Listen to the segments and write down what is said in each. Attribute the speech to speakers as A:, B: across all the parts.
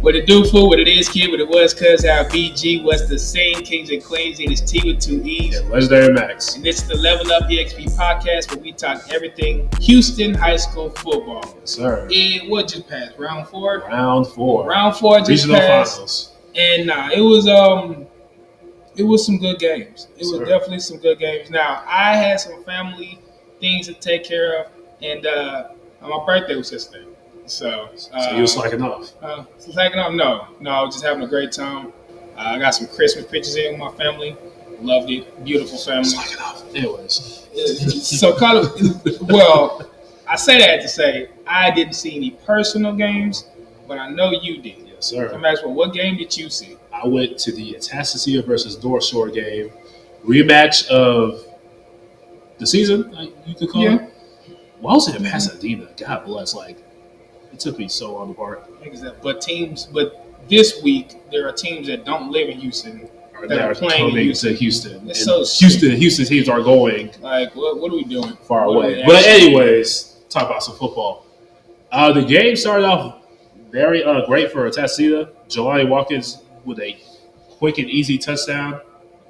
A: What it do, fool? What it is, kid? What it was, cuz how BG was the same Kings and Queens in his T with two E's.
B: And Legendary Max.
A: And this is the Level Up EXP podcast where we talk everything Houston high school football.
B: Yes, sir.
A: What just passed? Round 4?
B: Round 4.
A: Round 4 just
B: Regional
A: passed.
B: Finals.
A: And it was some good games. It was definitely some good games. Now, I had some family things to take care of, and my birthday was yesterday. So
B: you were slacking off?
A: Slacking off? No, I was just having a great time. I got some Christmas pictures in with my family. Loved it. Beautiful family.
B: Slacking off. Anyways.
A: So well, I say that to say I didn't see any personal games, but I know you did.
B: Yes, sir.
A: So Maxwell, what game did you see?
B: I went to the Atascocita versus North Shore game. Rematch of the season, you could call it. Why was it in Pasadena? God bless. It took me so long to part.
A: But this week there are teams that don't live in Houston that are playing in Houston.
B: To Houston.
A: It's so
B: Houston teams are going
A: what are we doing?
B: Far away. But anyways, talk about some football. The game started off very great for Atascocita. Jelani Watkins with a quick and easy touchdown.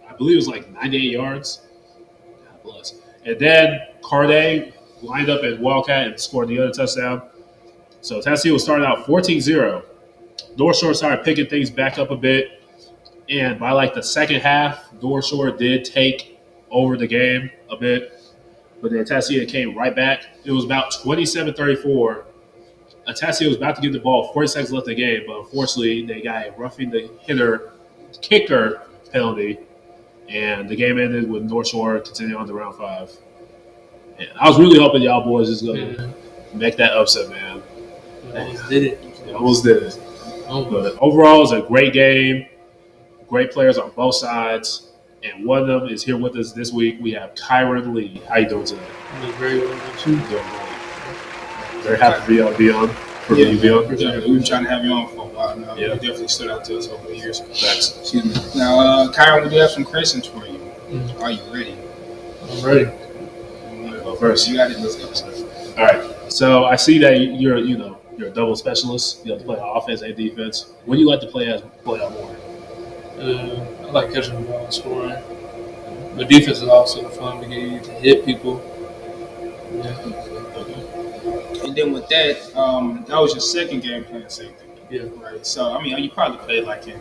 B: I believe it was 98 yards. God bless. And then Carday lined up at Wildcat and scored the other touchdown. So Atascocita was starting out 14-0. North Shore started picking things back up a bit. And by the second half, North Shore did take over the game a bit. But then Atascocita came right back. It was about 27-34. Atascocita was about to get the ball, 40 seconds left in the game, but unfortunately they got a roughing the kicker penalty, and the game ended with North Shore continuing on to round 5. And I was really hoping y'all boys was going to make that upset, man.
C: Almost did it.
B: Almost did it. But overall, it was a great game. Great players on both sides. And one of them is here with us this week. We have Kyran Lee. How you doing today?
C: I'm doing very well. Doing
B: great. Very happy to be on.
A: We've been trying to have you on for a while now.
B: Yeah.
A: You definitely stood out to us over the years.
B: Thanks.
A: Excuse me. Now, Kyran, we do have some questions for you. Are you ready?
C: I'm ready.
B: Well, first,
A: you got it. Let's go.
B: All right. So I see that you're a double specialist. You have to play offense and defense. What do you like to play out more?
C: I like catching the ball and scoring. But defense is also fun to get you to hit people. Yeah.
A: And then with that, that was your second game playing safety.
C: Yeah.
A: Right. So you probably played in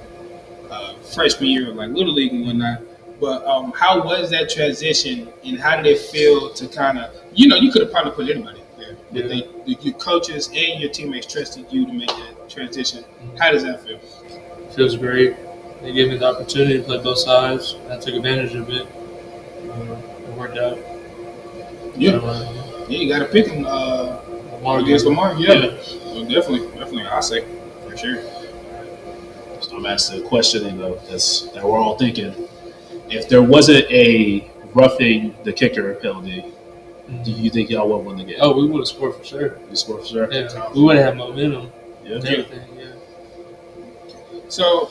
A: freshman year, Little League and whatnot. But how was that transition, and how did it feel to kind of, you could have probably put anybody there, but your coaches and your teammates trusted you to make that transition. How does that feel?
C: It feels great. They gave me the opportunity to play both sides. I took advantage of it. It worked out.
A: Yeah. You got to pick them against Lamar. Yeah. Well, definitely. I say for sure.
B: So I'm asking a question, that we're all thinking. If there wasn't a roughing the kicker penalty, do you think y'all would have won the game?
C: Oh, we would have scored for sure.
B: You scored for sure?
C: Yeah. We would have had momentum.
B: Yeah.
C: And everything. Yeah.
A: So,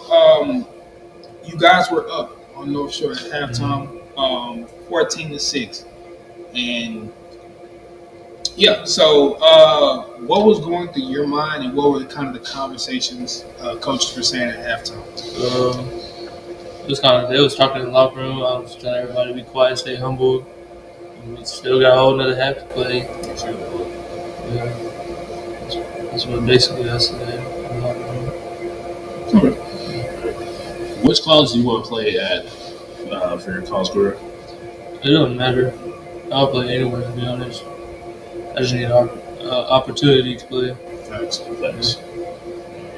A: you guys were up on North Shore at halftime, 14-6, and So, what was going through your mind, and what were the conversations coaches were saying at halftime?
C: They was talking in the locker room. I was telling everybody to be quiet, stay humble. We still got a whole another half to play. Yeah. That's what basically I said in the locker room.
B: Which college do you want to play at for your college career?
C: It doesn't matter. I'll play anywhere, to be honest. I just need an opportunity to play.
B: Thanks.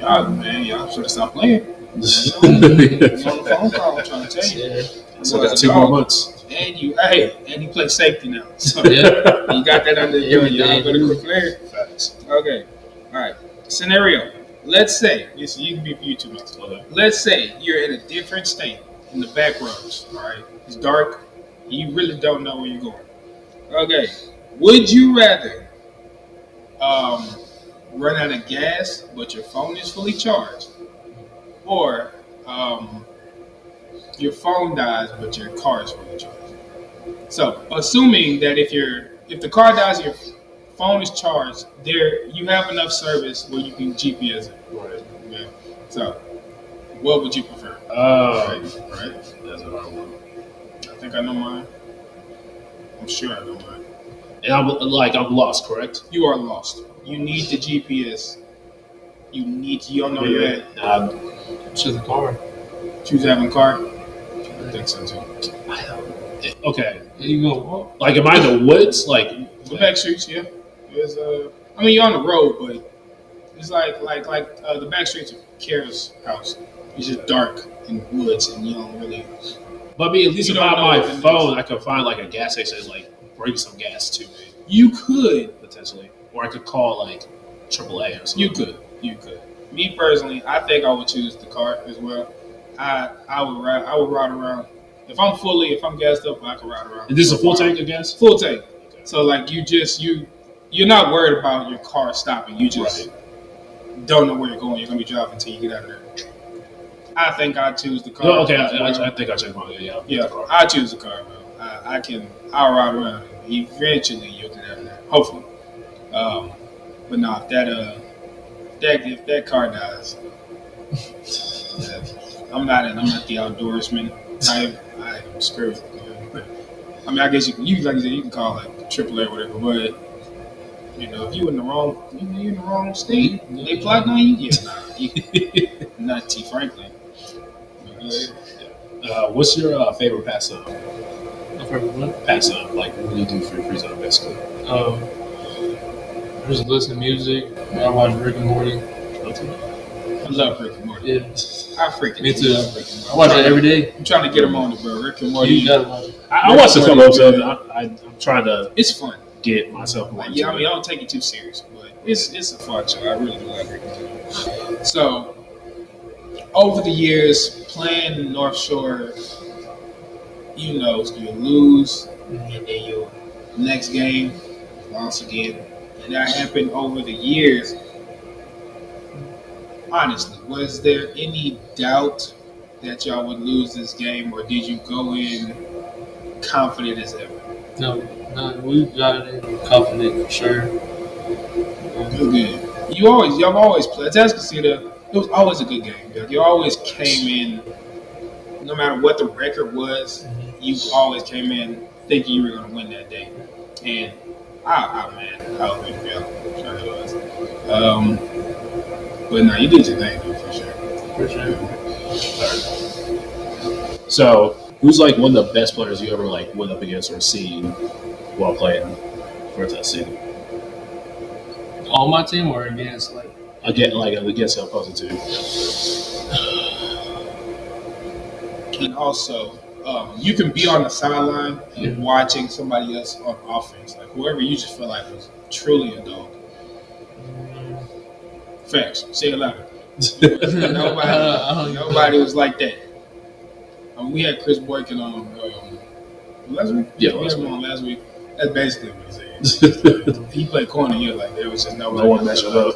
A: Y'all should have stopped playing. On the phone call, I'm trying to tell you.
C: Yeah.
B: So I got 2 more months.
A: And you play safety now. So you got that under your belt. Y'all better go play.
B: Facts.
A: Okay. All right. Scenario. Let's say, you can be for you 2 months.
B: Okay.
A: Let's say you're in a different state in the back roads. All right. It's dark. You really don't know where you're going. Okay. Would you rather run out of gas but your phone is fully charged, or your phone dies but your car is fully charged? So, assuming that if the car dies and your phone is charged, you have enough service where you can GPS it.
B: Right.
A: Yeah. Okay. So, what would you prefer?
B: Right.
A: That's a hard one. I think I know mine. I'm sure I know mine.
B: And I'm lost, correct?
A: You are lost. You need the GPS. You don't know you're at.
C: Choose the car.
A: Choose having a car? I think so too.
B: Okay.
C: There you go. What?
B: Like, am I in the woods? Like,
A: The back streets, yeah. There's I mean, you're on the road, but it's like the back streets of Kara's house. It's just dark in woods, and you don't really.
B: but I mean, at least
A: You
B: if
A: don't
B: I have
A: know
B: my
A: if it
B: phone, I could find like a gas station and like bring some gas to me
A: You could.
B: potentially, or I could call like AAA or something.
A: You could. Me personally, I think I would choose the car as well. I would ride around. If I'm gassed up, I could ride around.
B: Is this a full tank of gas?
A: Full tank. So like you're not worried about your car stopping. You just don't know where you're going. You're gonna be driving until you get out of there. I think I'd choose the car.
B: No, okay,
A: as well.
B: I think I checked mine. Yeah,
A: Yeah, I choose the car, bro. I'll ride around. Eventually, you'll get out of there. Hopefully. But no, if that car dies, I'm not the outdoorsman. I'm screwed. But, I mean, I guess you like you said, you can call like AAA or whatever. But you know, if you in the wrong state, they plotting on you. Yeah, nah, not T. Franklin.
B: What's your favorite pastime?
C: My favorite what?
B: Pastime, like what do you do for your free time, basically?
C: I just listen to music. I watch Rick and Morty.
A: I love Rick and Morty.
C: Yeah.
A: I freaking
C: Me too.
A: love Rick and Morty.
C: I watch it every day.
A: I'm trying to get him on it, bro. Rick and Morty.
C: You gotta watch it.
B: I watched a couple episodes. I'm trying to
A: It's fun.
B: get myself more.
A: Yeah, I mean, I don't take it too serious, but it's a fun show. I really do like Rick and Morty. So, over the years, playing North Shore, you know, you lose, and then your next game, lost again. And that happened over the years. Honestly, was there any doubt that y'all would lose this game, or did you go in confident as ever?
C: No, we got it in confident for sure.
A: Good. Y'all always played. Atascocita, it was always a good game. You always came in, no matter what the record was, you always came in thinking you were going to win that day. And, man, I was really feel. Sure it was. But no, you did your thing, though, for sure.
C: For sure.
B: So, who's like one of the best players you ever like went up against or seen while playing for Atascocita?
C: On my team or against like
B: against the opposing team?
A: And also, you can be on the sideline and watching somebody else on offense, like whoever you just feel like was truly a dog. Facts. Say it louder. Nobody was like that. We had Chris Boykin on last week.
B: Yeah,
A: we had him on last week. That's basically what he's saying. He played corner here, like there was just no
B: one matched up.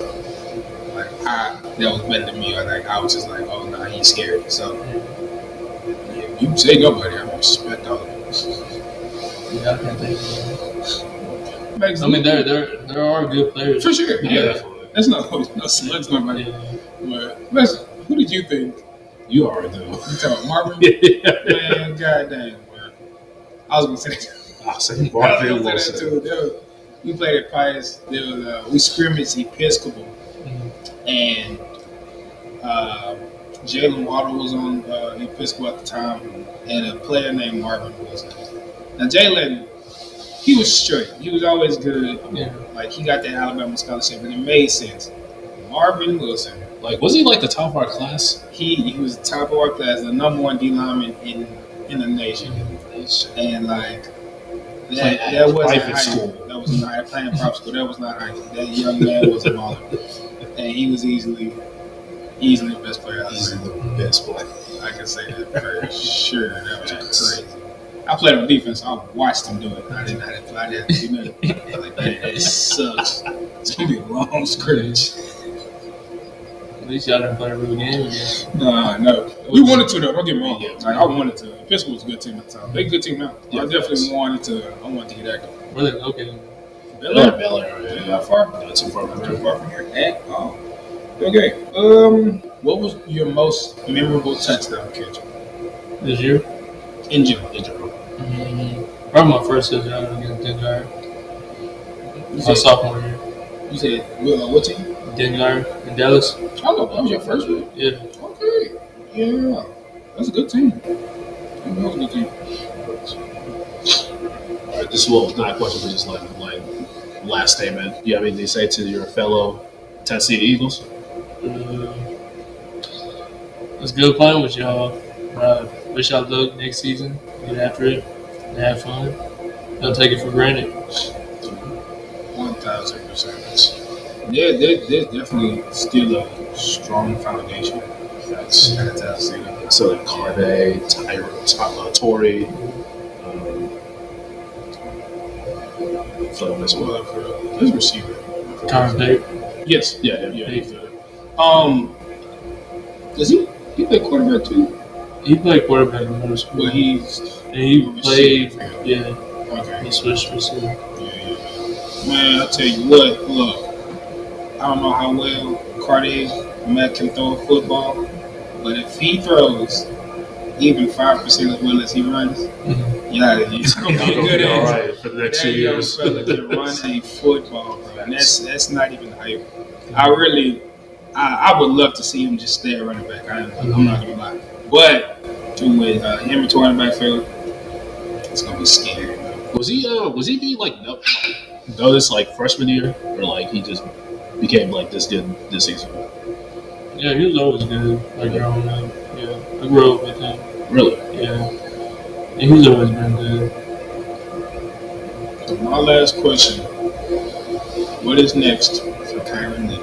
A: Like that was better than me. I was just like, oh no, he's scary. So yeah, you say nobody, I respect all of them.
C: Yeah, I can't think of it. I mean, there are good players
A: for sure. Yeah,
C: definitely.
A: That's no slugs, nobody.
C: Yeah.
A: But who did you think?
B: You already know.
A: You talking about Marvin? Man, goddamn, bro. I was gonna say that.
B: I say Marvin
A: that too. We played at Pius. We scrimmaged Episcopal, and Jalen Waddle was on Episcopal at the time, and a player named Marvin Wilson. Now Jalen, he was straight. He was always good.
C: Yeah.
A: Like he got that Alabama scholarship, and it made sense. Marvin Wilson.
B: Like, was he like the top of our class?
A: He was the top of our class, the number one D lineman in the nation, and like that wasn't high school. That was not playing prep school. That was not high school. That young man was a baller, and he was easily the best player out there.
B: Easily the best player.
A: I can say that for sure. That was crazy. I played on defense. So I watched him do it. I didn't have to do nothing. Like that sucks. It's gonna be a long scrimmage.
C: At least y'all didn't play a real game again.
A: No. We wanted to though. Don't get me wrong. Like I wanted to. Episcopal was a good team at the time. They're a good team now.
B: Yeah,
A: I definitely wanted to get active.
C: Really? Okay.
A: Bel Air.
B: Yeah.
A: Not far.
B: Not too far from
A: Not too
B: here.
A: far from here at all. Okay. What was your most memorable touchdown catch
C: This year,
A: in general?
C: probably my first touchdown against Dengar.
A: You
C: My
A: said,
C: sophomore year,
A: you said what team?
C: Dengar in Dallas.
A: Oh, that was your first one?
C: Yeah.
A: Okay. Yeah. That's a good team. That was a good team.
B: All right, this is not a question, but just like last statement. Do you have anything to say to your fellow Tennessee Eagles?
C: It's good playing with y'all. Wish y'all luck next season. Get after it and have fun. Don't take it for granted.
A: 1,000%. Yeah, there's definitely still a strong foundation. That's fantastic.
B: So like Carve, Torrey, as well.
A: His receiver.
C: Contact.
A: Yes.
B: Yeah.
A: He's good. Does he play quarterback too?
C: He played quarterback in middle school.
A: But
C: he played. Yeah.
A: Okay.
C: He switched receiver.
A: Yeah. Man, I tell you what, look, I don't know how well Matt can throw a football, but if he throws even 5% as well as he runs, he's gonna be a good
B: all right for the next 2 years.
A: That young fella can run a football, bro, and that's not even hype. I would love to see him just stay a running back. I'm not gonna lie, but with him returning backfield, it's gonna be scary. Man.
B: Was he being like noticed like freshman year, or like he just became like this good this season?
C: Yeah, he was always good. Like growing up. Yeah, I grew up with him.
B: Really?
C: Yeah. He's always been good.
A: So my last question: what is next for Kyran Lee?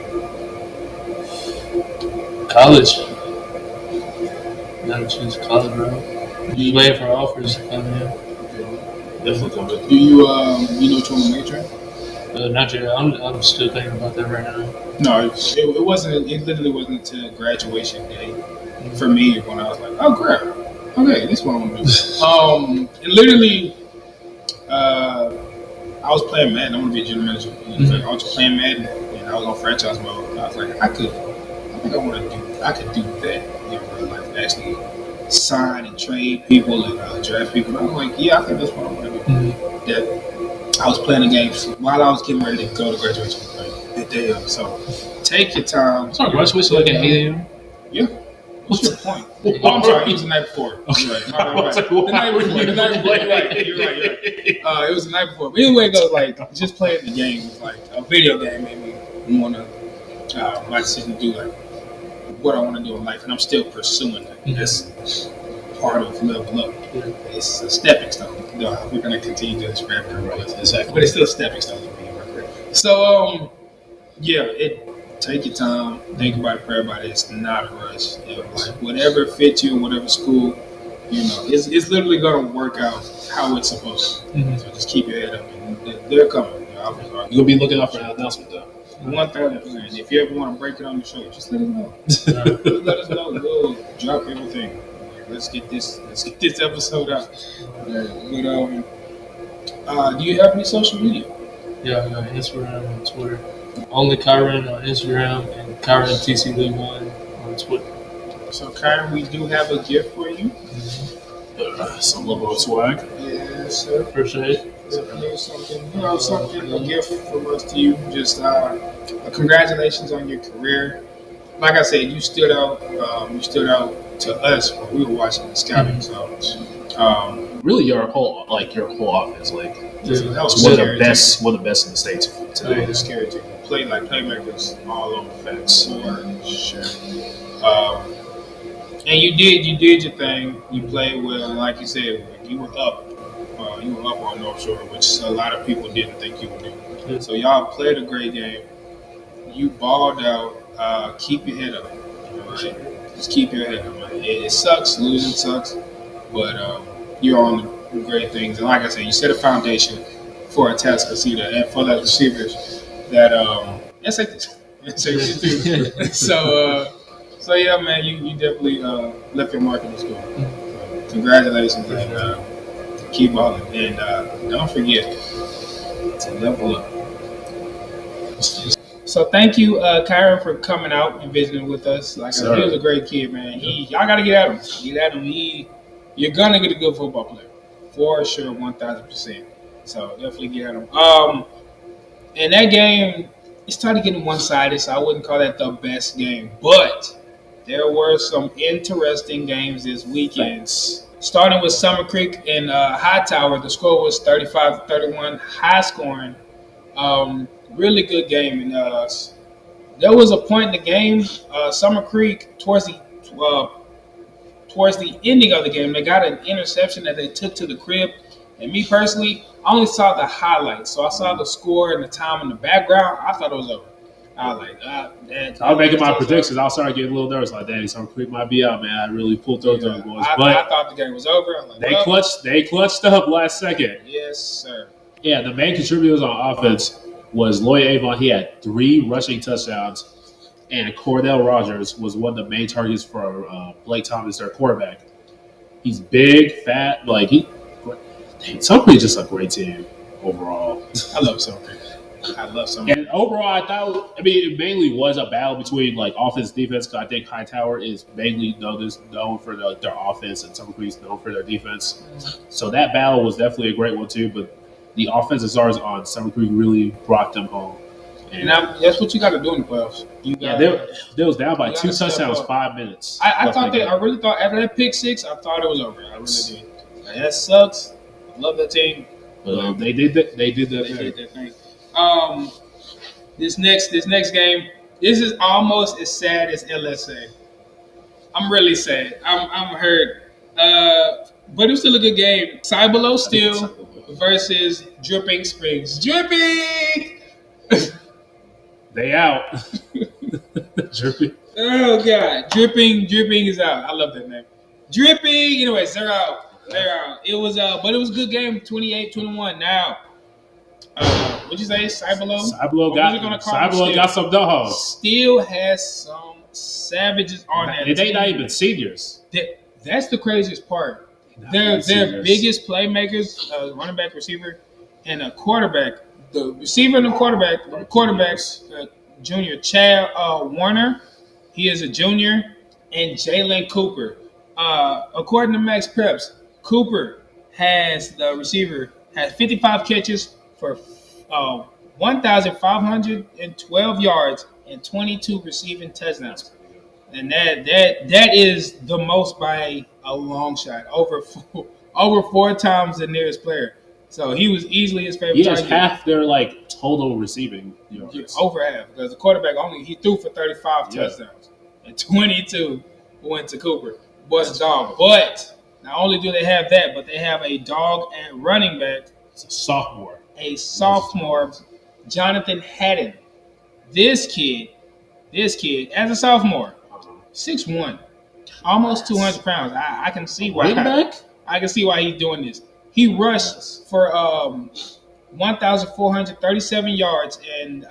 C: College. Gotta choose college, bro. Just waiting for offers to come in.
B: Definitely coming.
A: Do you know what you want to major in?
C: Not yet. I'm still thinking about that right now.
A: No, it wasn't. It literally wasn't until graduation day for me when I was like, "Oh crap, okay, this is what I want to do." And literally, I was playing Madden. I want to be a general manager. I was playing Madden, and I was on franchise mode. I was like, I could do that in real life. Actually, sign and trade people and draft people. I'm like, yeah, I think that's what I want to do. That I was playing the games while I was getting ready to go to graduation. The day of. So take your time.
C: Sorry, graduation like at 8 a.m.
A: Yeah. What's your point? Oh, I'm sorry. It was the night before. You're right. The night before. You're right. It was the night before. But anyway, it goes like just playing the game was like a video game made me want to my decision to do like what I want to do in life, and I'm still pursuing that. That's part of level up. It's a stepping stone. We're gonna continue to describe it, right? Exactly. But it's still a stepping stone for me, right? So take your time, think about it, pray about it. It's not a rush. Like whatever fits you in whatever school, it's literally gonna work out how it's supposed to. So just keep your head up, and they're coming.
B: You're gonna be looking out for that announcement though.
A: 1,000%. If you ever want to break it on the show, just let us know. Let us know. We'll drop everything. Let's get this episode out. But do you have any social media?
C: Yeah, I got Instagram and Twitter. Only Kyran on Instagram and Kyran TC Lee 1 on Twitter.
A: So Kyran, we do have a gift for you.
B: Some level of swag.
A: Yes, sir.
C: Appreciate it.
A: Something, a gift from us to you. Just congratulations on your career. Like I said, you stood out. You stood out to us when we were watching the scouting. So,
B: really, your whole offense, like
A: it's
B: one of the best in the states today.
A: It's scary to play like playmakers all over facts for sure. And you did your thing. You played well, and like you said, you were up. You were up on North Shore, which a lot of people didn't think you would do.
C: Yeah.
A: So y'all played a great game. You balled out. Keep your head up. Right? Just keep your head up. Man. It sucks. Losing sucks. But you're on the great things. And like I said, you set a foundation for Atascocita and for the receivers that that's like this. So yeah, man, you definitely left your mark in the school. So congratulations and keep balling. And don't forget to level up. So thank you, Kyran, for coming out and visiting with us. Like
B: Sir.
A: he was a great kid, man. Y'all got to get at him. Get at him. You're gonna get a good football player for sure, 1,000%. So definitely get at him. And that game, it started getting one-sided, so I wouldn't call that the best game. But there were some interesting games this weekend. Starting with Summer Creek and Hightower, the score was 35-31, high scoring. Really good game. And there was a point in the game, Summer Creek, towards the ending of the game, they got an interception that they took to the crib. And me personally, I only saw the highlights. So I saw the score and the time in the background. I thought it was over. I was like,
B: I was making my predictions. I started getting a little nervous. Like, dang, Summer Creek might be out, man. I really pulled through those boys.
A: I thought the game was over. I was like,
B: they clutched up last second.
A: Yes, sir.
B: Yeah, the main contributors on offense was Lloyd Avon. He had 3 rushing touchdowns. And Cordell Rogers was one of the main targets for Blake Thomas, their quarterback. He's big, fat. Summer Creek is just a great team overall.
A: I love Summer Creek.
B: And overall, it mainly was a battle between offense and defense. Cause I think Hightower is mainly known for their offense, and Summer Creek is known for their defense. So that battle was definitely a great one too. But the offensive stars on Summer Creek really brought them home.
A: And that's what you got to do in the playoffs.
B: They was down by 2 touchdowns, 5 minutes.
A: I really thought after that pick six, I thought it was over. I really did. That sucks. I love that team.
B: But they did that. They did that
A: thing. This next game, this is almost as sad as LSA. I'm really sad. I'm hurt. But it was still a good game. Cibolo Steel versus Dripping Springs. Dripping!
B: They out. Dripping.
A: Oh God, Dripping is out. I love that name. Dripping. Anyways, they're out. It was but it was a good game. 28-21. Now, what'd you say? Cibolo
B: got some dogs.
A: Steel has some savages on that.
B: And they not even seniors.
A: That's the craziest part. Their biggest playmakers, running back, receiver, and a quarterback. The receiver and the quarterback's junior, Chad Warner. He is a junior. And Jalen Cooper. According to Max Preps, Cooper has 55 catches for 1,512 yards and 22 receiving touchdowns. And that is the most by a long shot, over 4 times the nearest player. So he was easily his favorite.
B: He has half their total receiving yards.
A: Over half, because the quarterback he threw for 35 touchdowns and 22 went to Cooper. Boy's a dog. But not only do they have that, but they have a dog at running back.
B: It's a sophomore.
A: Jonathan Haddon. This kid, as a sophomore, 6'1", almost 200 pounds. I can see why. I can see why he's doing this. He rushed for 1,437 yards and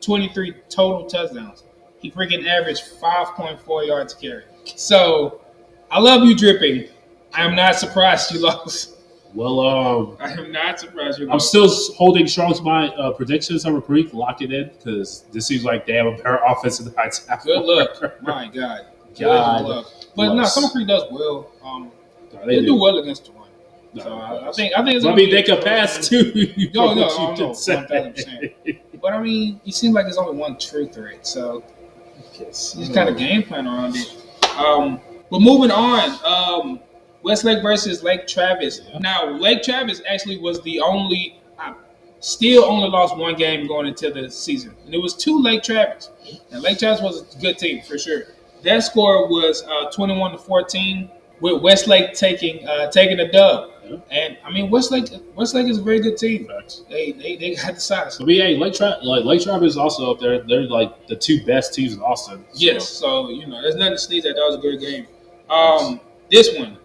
A: 23 total touchdowns. He freaking averaged 5.4 yards a carry. So, I love you, Dripping. I am not surprised you lost.
B: Well,
A: I am not surprised you lost.
B: I'm still holding strong to my predictions. Summer Creek, lock it in, because this seems like they have a better offense in the high tower.
A: Good luck. My God. Good luck. But no, Summer Creek does well. They do well against the run. So I think it's.
B: They can pass too.
A: No, 1,000%. But it seems like there's only one true threat. So he's kind of game plan around it. But moving on, Westlake versus Lake Travis. Yeah. Now, Lake Travis actually was the only, still only lost one game going into the season. And it was to Lake Travis. And Lake Travis was a good team for sure. That score was 21-14, with Westlake taking a dub. Yeah. And Westlake is a very good team. They got the size.
B: But yeah, Lake Travis is also up there. They're the 2 best teams in Austin. So.
A: Yes, so there's nothing to sneeze at. That was a good game. This one.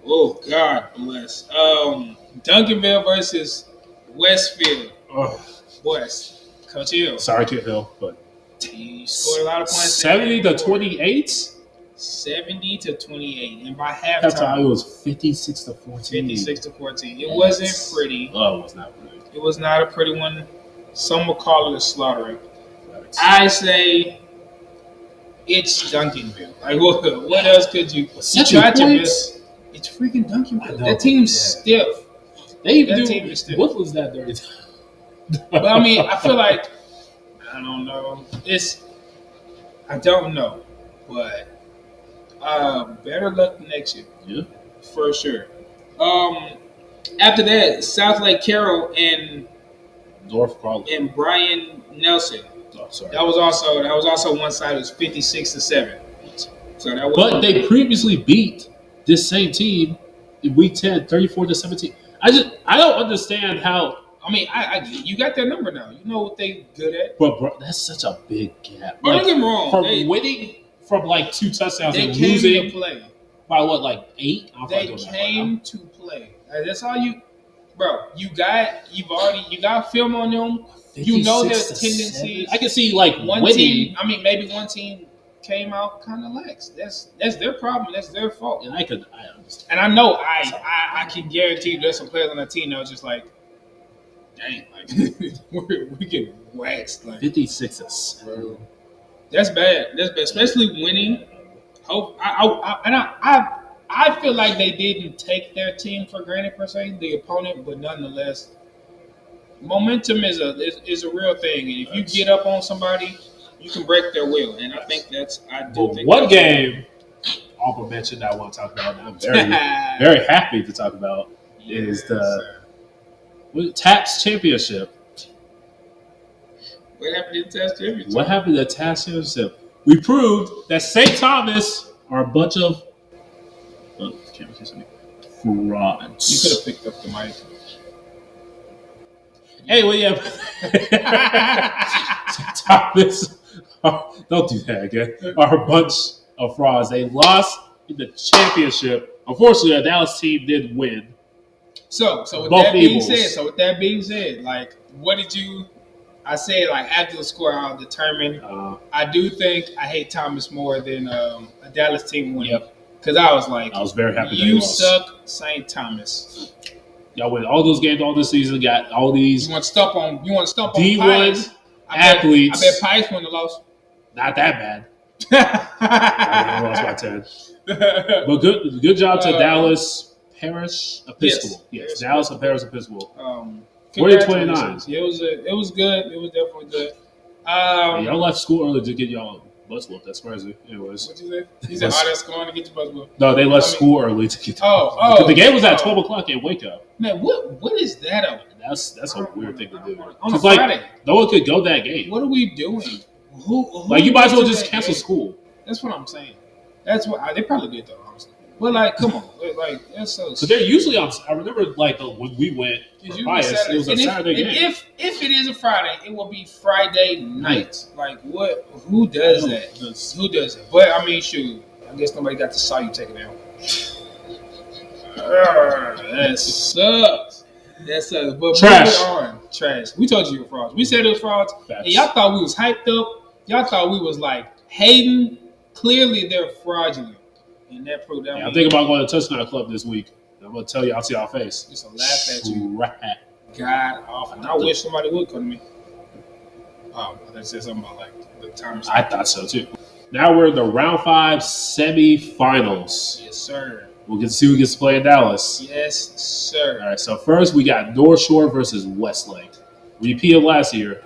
A: Oh God bless. Duncanville versus Westfield. Coach Hill.
B: Sorry, Kid Hill, but
A: he scored a lot of points.
B: 70-28.
A: 70-28, and by halftime
B: it was 56-14.
A: 56-14. It wasn't pretty.
B: Oh, it was not pretty.
A: It was not a pretty one. Some will call it a slaughtering. I say it's Duncanville. Like, what else could you? You tried your best. It's freaking Duncanville. That team's stiff.
B: They even
A: That
B: do.
A: team is stiff.
B: What was that dirty?
A: But I mean, I feel like I don't know. I don't know, but better luck next year.
B: Yeah,
A: for sure. After that, South Lake Carroll and
B: North Carolina
A: and Brian Nelson.
B: Oh, sorry.
A: That was also one side. It was 56-7. So that was.
B: But they previously beat this same team in Week 10, 34-17. I don't understand how.
A: I mean, you got their number now. You know what they good at.
B: But bro, that's such a big gap.
A: But don't get me wrong.
B: From winning from like 2 touchdowns and
A: came
B: losing
A: to play.
B: by what, like 8?
A: They came to play. That's all you, bro. You got film on them. You know their tendencies.
B: I can see like
A: one
B: winning.
A: team. I mean, maybe one team came out kind of lax. That's their problem. That's their fault.
B: And I understand.
A: And I know I can guarantee there's some players on the team that was just like, dang, like we get waxed. Like
B: 56-7.
A: That's bad. That's bad, especially winning. Hope I feel like they didn't take their team for granted per se, the opponent, but nonetheless, momentum is a real thing, and if you get up on somebody, you can break their will. And I think
B: one game Auburn mentioned that I want to talk about, and I'm very very happy to talk about is the TAPS championship.
A: What happened to the TAPS championship?
B: What happened to the TAPS championship? We proved that St. Thomas are a bunch of frauds.
A: You could have picked up the mic.
B: Hey, well, yeah. Thomas, don't do that again. Are a bunch of frauds. They lost in the championship. Unfortunately, a Dallas team did win.
A: So with that being said, like, what did you? I said, like, after the score, I'll determine. I do think I hate Thomas more than a Dallas team winning.
B: Yep.
A: Because I was like,
B: I was very happy.
A: You suck, St. Thomas.
B: Y'all win all those games all this season. Got all these.
A: You want to stump on
B: D1 athletes.
A: I bet Pius wouldn't have lost.
B: Not that bad. I lost by 10. But good job to Dallas Parish Episcopal. Yes, Dallas and Parish Episcopal.
A: 29. It was good. It was definitely good.
B: Y'all left school early to get y'all bus whooped. That's crazy. Anyways.
A: What you say? He said, that's going to get your bus whooped.
B: No, they left school early to get the game was at 12 o'clock in Waco.
A: Man, what is that about?
B: That's a weird thing to do.
A: On a Friday.
B: No one could go that game.
A: What are we doing? Who
B: you might as well just cancel school.
A: That's what I'm saying. That's what they probably did though, honestly. But like, come on, like that's so.
B: Because they're usually on. I remember like when we went. It was a Saturday game.
A: If it is a Friday, it will be Friday night. Like what? Who does that? Who does it? But I mean, shoot. I guess nobody got the saw you taken out. That sucks. That sucks. But trash. We told you were frauds. We said it was frauds. And y'all thought we was hyped up. Y'all thought we was like hating. Clearly, they're fraudulent. And that proved that.
B: I'm thinking about going to Touchdown Club this week. I'm going to tell you, I'll see y'all face.
A: Just to laugh at you. God awful. I wish somebody would come to me. I said something about like the time.
B: I thought so too. Now we're in the round 5 semifinals.
A: Yes, sir.
B: We'll get to see who gets to play in Dallas.
A: Yes, sir.
B: All right, so first we got North Shore versus Westlake. Repeat of last year.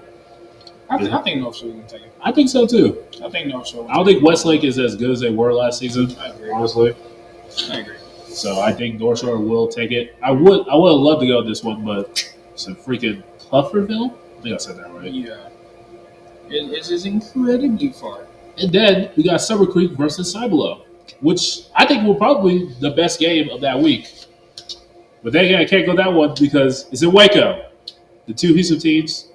A: I think North Shore is going to take it.
B: I think so too.
A: I think North Shore.
B: I don't think Westlake is as good as they were last season.
A: I agree.
B: Honestly.
A: I agree.
B: So I think North Shore will take it. I would have loved to go this one, but some freaking Pufferville? I think I said that right.
A: Yeah. It's just incredibly far.
B: And then we got Summer Creek versus Cibolo, which I think will probably be the best game of that week. But then again, I can't go that one because it's in Waco. The two Houston teams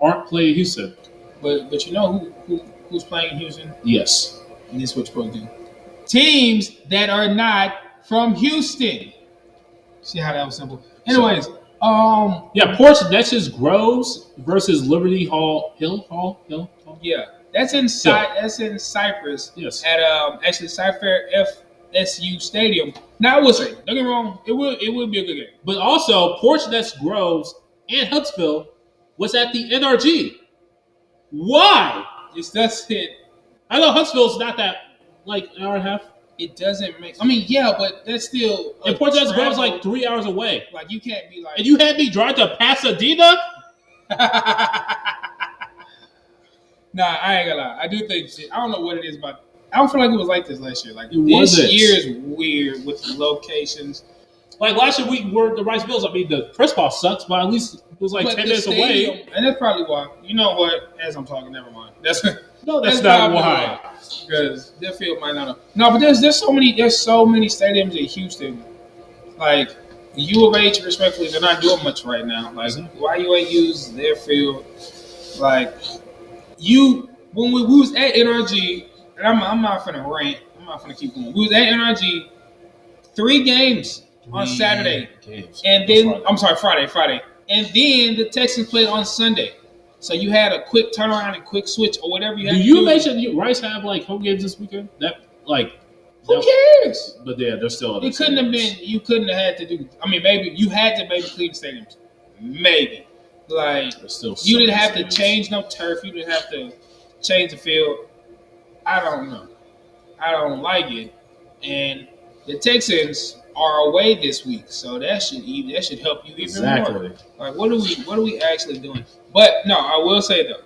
B: aren't playing Houston.
A: But you know who's playing Houston?
B: Yes.
A: And this is what you're supposed to do. Teams that are not from Houston. See how that was simple? Anyways,
B: Porch Neches Groves versus Liberty Hill.
A: Yeah. That's in Cypress.
B: Yes.
A: At actually Cypher FSU Stadium. Now I will say, don't get me wrong, it will be a good game.
B: But also Porch Neches Groves and Huntsville was at the NRG. Why?
A: That's it.
B: I know Huntsville's not that like an hour and a half.
A: It doesn't make. I mean, yeah, but that's still.
B: And Port Grove's like 3 hours away.
A: Like you can't be like.
B: And you had me drive to Pasadena?
A: Nah, I ain't gonna lie. I do think I don't know what it is, but I don't feel like it was like this last year. Like
B: It
A: this
B: wasn't.
A: year is weird with the locations.
B: Like last year we were the Rice Bills. I mean the press box sucks, but at least it was like
A: But
B: 10
A: the
B: minutes
A: stadium,
B: away.
A: and that's probably why. You know what? As I'm talking, never mind. That's
B: That's not
A: probably
B: why.
A: Because their field might not. No, but there's so many stadiums in Houston. Like U of H, respectfully, they're not doing much right now. Like why you ain't use their field? Like when we was at NRG, and I'm not finna rant. I'm not finna keep going. We was at NRG, 3 games on Saturday, and then Friday, and then the Texans played on Sunday. So you had a quick turnaround and quick switch or whatever you had.
B: Do you mention Rice have like home games this weekend?
A: Who cares?
B: But yeah, they're still.
A: It couldn't have been. You couldn't have had to do. I mean, maybe you had to clean the stadiums. Maybe like you didn't have to change no turf. You didn't have to change the field. I don't know. I don't like it. And the Texans are away this week, so that should help you even more. Like what are we actually doing? But no, I will say though.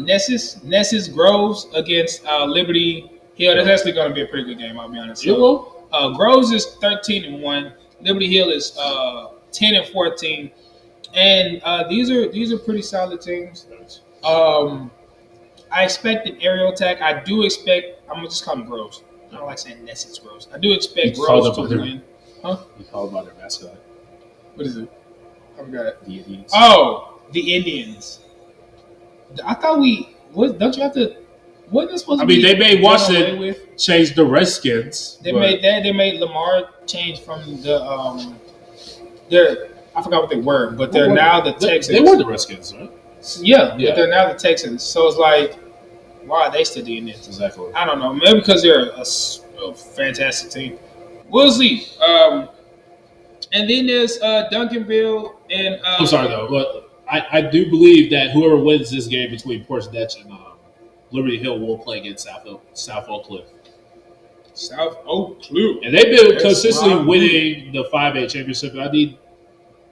A: Nessus Groves against Liberty Hill. That's actually going to be a pretty good game. I'll be honest. So, Groves is 13-1. Liberty Hill is 10-14, and these are pretty solid teams. I expect an aerial attack. I do expect. I'm gonna just call them Groves. I don't like saying Nessus Groves. I do expect Groves to win. Huh?
B: You called by their mascot.
A: What is it? I forgot it.
B: The Indians.
A: Oh, the Indians. I thought don't you have to? Wasn't it supposed to be?
B: They made Washington change the Redskins.
A: They made Lamar change from the I forgot what they were, but they're now the Texans.
B: They were the Redskins, right?
A: Yeah, but they're now the Texans. So it's like, why are they still doing this?
B: Exactly.
A: I don't know. Maybe because they're a fantastic team. We'll see. And then there's Duncanville and.
B: I'm sorry though, but I do believe that whoever wins this game between Portsmouth and Liberty Hill will play against South Oak Cliff.
A: South Oak Cliff.
B: And they've been consistently winning the 5A championship.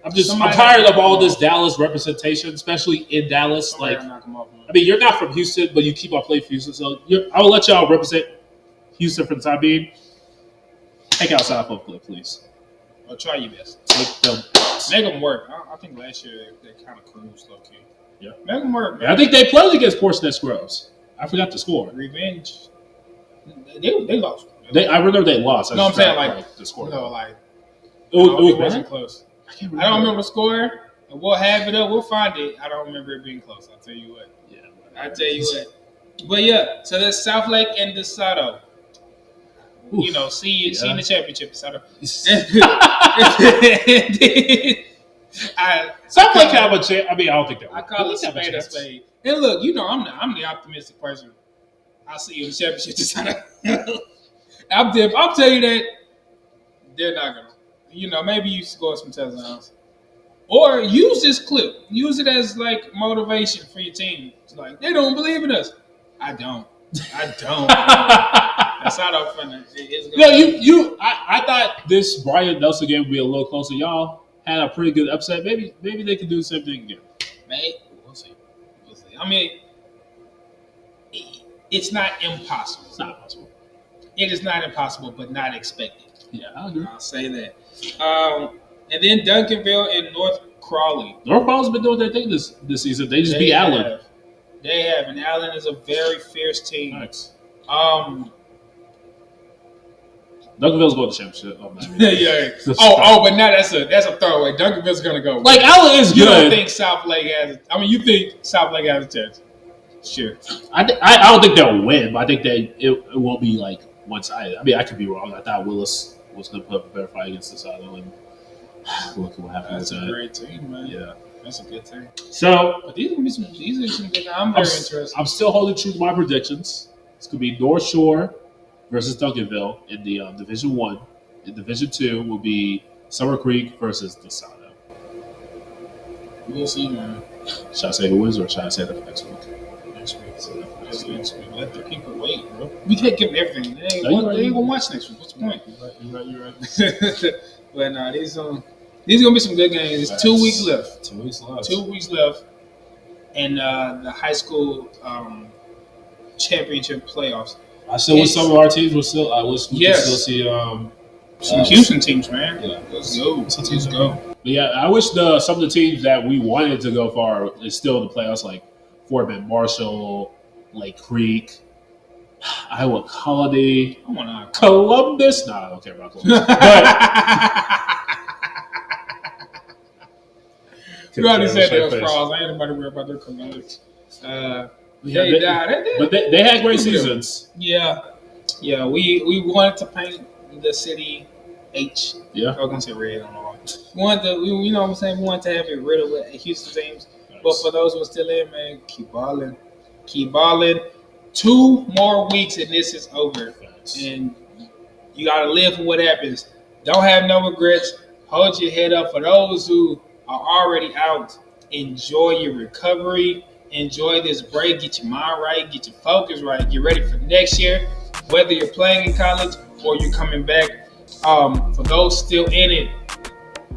B: I'm tired of all this Dallas representation, especially in Dallas. You're not from Houston, but you keep on playing for Houston. So I will let y'all represent Houston for the time being. Take out South Oak Cliff, please.
A: I'll try your best.
B: Make
A: them work. I think last year they kind of cruised low key.
B: Yeah.
A: Make them work.
B: I think they played against Portsmouth Groves. I forgot the score.
A: Revenge. They lost.
B: I remember they lost.
A: No, I'm saying like
B: the score.
A: No, like
B: it
A: wasn't close. I don't remember the score. And we'll have it up. We'll find it. I don't remember it being close. I'll tell you what.
B: Yeah.
A: I'll tell you what. But yeah, so there's South Lake and DeSoto. Oof. You know, see in the championship, DeSoto.
B: South Lake have a chance. I don't think that.
A: I call it spade a spade. And look, you know, I'm the optimistic person. I'll see you in the championship DeSoto. I'll tell you that they're not gonna. You know, maybe you score some touchdowns. Or use this clip. Use it as like motivation for your team. It's like they don't believe in us. I don't. That's how I'm finna.
B: I thought this Brian Nelson game would be a little closer. Y'all had a pretty good upset. Maybe they could do the same thing again.
A: Maybe we'll see. I mean, it's not impossible.
B: It's not impossible.
A: It is not impossible, but not expected.
B: Yeah, I agree.
A: I'll say that. And then Duncanville and North Crawley.
B: North Crawley's been doing their thing this season. They just beat Allen.
A: They have, and Allen is a very fierce team.
B: Nice.
A: Duncanville's
B: going to championship.
A: Yeah. But now that's a throwaway. Duncanville's going to go.
B: Like Allen is good.
A: You don't think South Lake has? You think South Lake has a chance? Sure.
B: I don't think they'll win, but I think it won't be like one-sided. I could be wrong. I thought Willis was going to put up a better fight against DeSoto, and look what happened.
A: That's a great team, man.
B: Yeah.
A: That's a good team.
B: So,
A: but these are some good. I'm very interested.
B: I'm still holding true to my predictions. It's going to be North Shore versus Duncanville in the Division 1. In Division 2 will be Summer Creek versus DeSoto.
A: We'll see, man.
B: Should I say who wins or should I say that for next week?
A: Next week. Next week. Let the people wait, bro. We can't give them everything. They ain't gonna watch next week. What's the point?
B: You're right.
A: But no, these gonna be some good games. It's 2 weeks left.
B: 2 weeks left.
A: 2 weeks left. And the high school championship playoffs.
B: I still wish some of our teams were still. I wish we could still see
A: some Houston teams, man.
B: Yeah,
A: let's go. Let's go.
B: But yeah, I wish some of the teams that we wanted to go far is still in the playoffs, like Fort Bend Marshall, Lake Creek, Iowa Colony, Columbus. Nah, I don't care about Columbus.
A: You already said they were frauds. I ain't nobody worried about their Columbus.
B: They had great seasons.
A: Yeah. We wanted to paint the city H.
B: Yeah,
A: I was gonna say red. I don't know why. We wanted to, you know what I'm saying? We wanted to have it rid of Houston teams. Nice. But for those who are still in, man, keep balling. 2 more weeks and this is over. Nice. And you gotta live for what happens. Don't have no regrets. Hold your head up. For those who are already out, enjoy your recovery. Enjoy this break. Get your mind right. Get your focus right. Get ready for next year. Whether you're playing in college or you're coming back. For those still in it,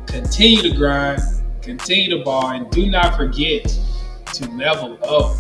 A: continue to grind, continue to ball, and do not forget to level up.